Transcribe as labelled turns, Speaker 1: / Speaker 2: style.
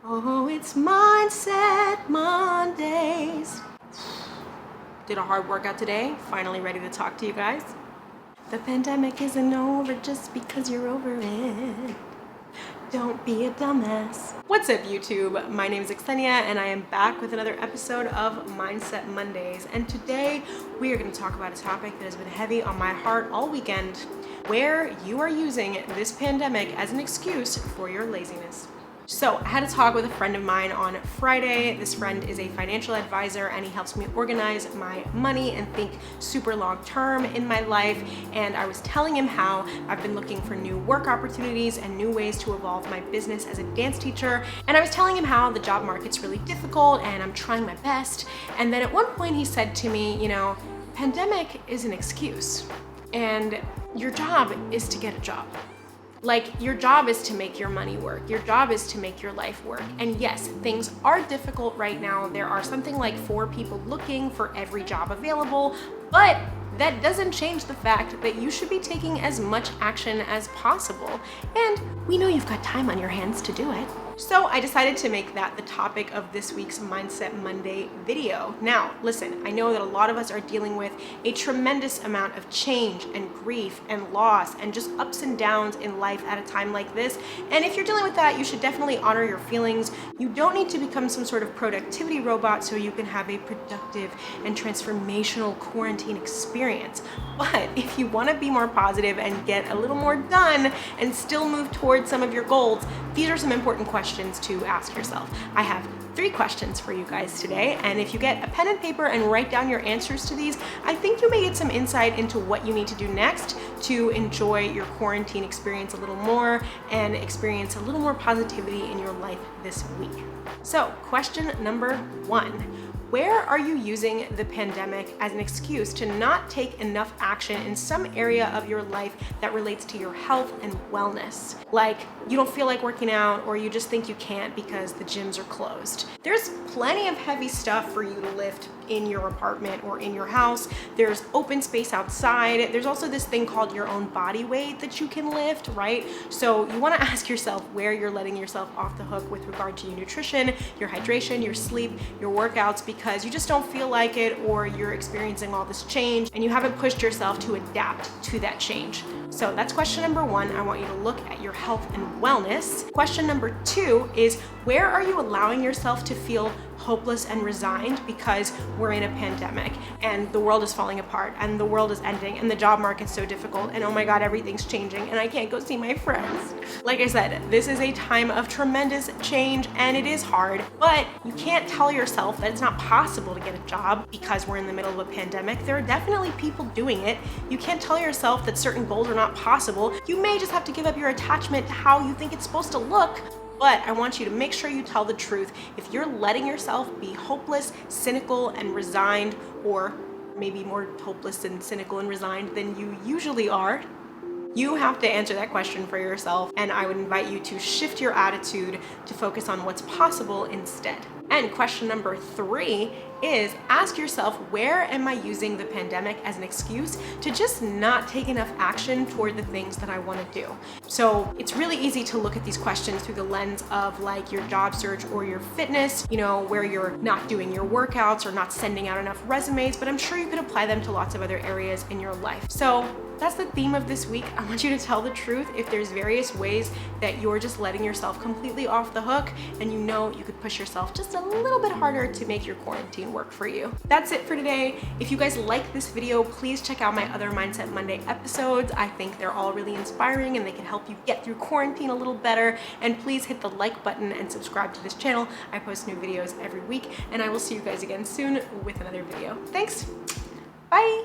Speaker 1: Oh, it's Mindset Mondays. Did a hard workout today. Finally ready to talk to you guys. The pandemic isn't over just because you're over it. Don't be a dumbass. What's up, YouTube? My name is Xenia, and I am back with another episode of Mindset Mondays. And today we are going to talk about a topic that has been heavy on my heart all weekend, where you are using this pandemic as an excuse for your laziness. So I had a talk with a friend of mine on Friday. This friend is a financial advisor and he helps me organize my money and think super long term in my life. And I was telling him how I've been looking for new work opportunities and new ways to evolve my business as a dance teacher. And I was telling him how the job market's really difficult and I'm trying my best. And then at one point he said to me, pandemic is an excuse and your job is to get a job. Like, your job is to make your money work. Your job is to make your life work. And yes, things are difficult right now. There are something like 4 people looking for every job available, but that doesn't change the fact that you should be taking as much action as possible. And we know you've got time on your hands to do it. So I decided to make that the topic of this week's Mindset Monday video. Now, listen, I know that a lot of us are dealing with a tremendous amount of change and grief and loss and just ups and downs in life at a time like this. And if you're dealing with that, you should definitely honor your feelings. You don't need to become some sort of productivity robot so you can have a productive and transformational quarantine experience. But if you want to be more positive and get a little more done and still move towards some of your goals, these are some important questions to ask yourself. I have 3 questions for you guys today, and if you get a pen and paper and write down your answers to these, I think you may get some insight into what you need to do next to enjoy your quarantine experience a little more and experience a little more positivity in your life this week. So, question number 1. Where are you using the pandemic as an excuse to not take enough action in some area of your life that relates to your health and wellness? Like, you don't feel like working out, or you just think you can't because the gyms are closed. There's plenty of heavy stuff for you to lift in your apartment or in your house. There's open space outside. There's also this thing called your own body weight that you can lift, right? So you want to ask yourself where you're letting yourself off the hook with regard to your nutrition, your hydration, your sleep, your workouts, because you just don't feel like it, or you're experiencing all this change and you haven't pushed yourself to adapt to that change. So that's question number 1. I want you to look at your health and wellness. Question number 2 is, where are you allowing yourself to feel hopeless and resigned because we're in a pandemic and the world is falling apart and the world is ending and the job market's so difficult and oh my God, everything's changing and I can't go see my friends? Like I said, this is a time of tremendous change and it is hard, but you can't tell yourself that it's not possible to get a job because we're in the middle of a pandemic. There are definitely people doing it. You can't tell yourself that certain goals are not possible. You may just have to give up your attachment to how you think it's supposed to look. But I want you to make sure you tell the truth. If you're letting yourself be hopeless, cynical, and resigned, or maybe more hopeless and cynical and resigned than you usually are, you have to answer that question for yourself, and I would invite you to shift your attitude to focus on what's possible instead. And question number 3 is, ask yourself, where am I using the pandemic as an excuse to just not take enough action toward the things that I want to do? So it's really easy to look at these questions through the lens of like your job search or your fitness, where you're not doing your workouts or not sending out enough resumes, but I'm sure you could apply them to lots of other areas in your life. So that's the theme of this week. I want you to tell the truth. If there's various ways that you're just letting yourself completely off the hook and you could push yourself just a little bit harder to make your quarantine work for you. That's it for today. If you guys like this video, please check out my other Mindset Monday episodes. I think they're all really inspiring and they can help you get through quarantine a little better. And please hit the like button and subscribe to this channel. I post new videos every week and I will see you guys again soon with another video. Thanks. Bye.